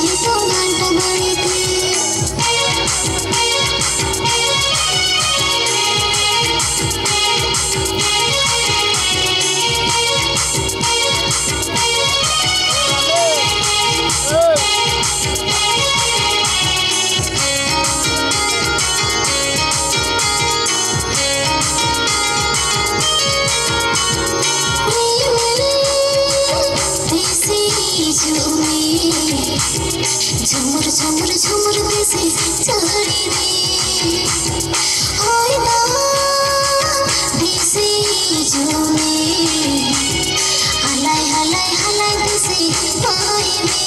तो घंटा बड़ी थी। झुमुर झुमुर झुमुर देसी चढ़ी रे होय ना देसी झूमे हलाय हलाय हलाय देसी होय रे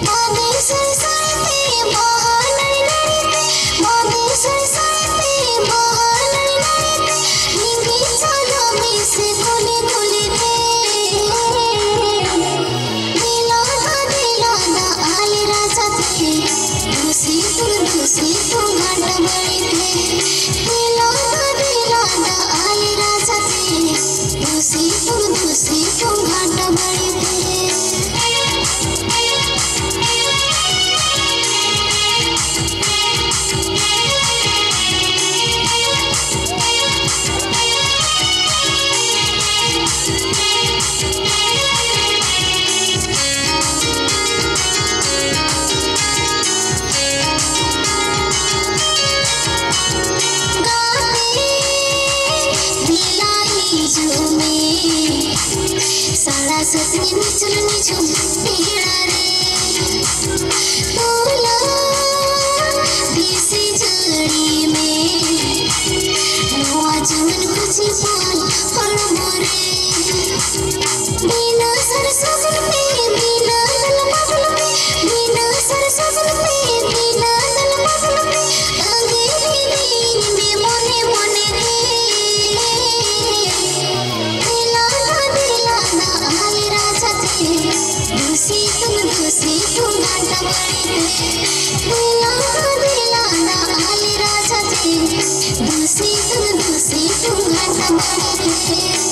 माने सरसाते महानई नईते माने सरसाते महानई नईते निंगी चलो मिसे कोले कोले रे दूसरी तो घाट बड़ी थे दिलाना आले राजा थे दूसरी तो घाट बड़ी थे। सारा सपने निचुल झुम तेरा रे बोला देसी जड़ी में नवा जवन खुशी पाल पड़ मोरे बिना सरसों पे बिना दल मगल पे बिना सरसों पे बिना दल मगल पे अंगेरी दिन में मोने मोने रे दूसरी तो घाटा बड़ी थे दिलाना आले राजा थे दूसरी तो घाटा बड़ी थे।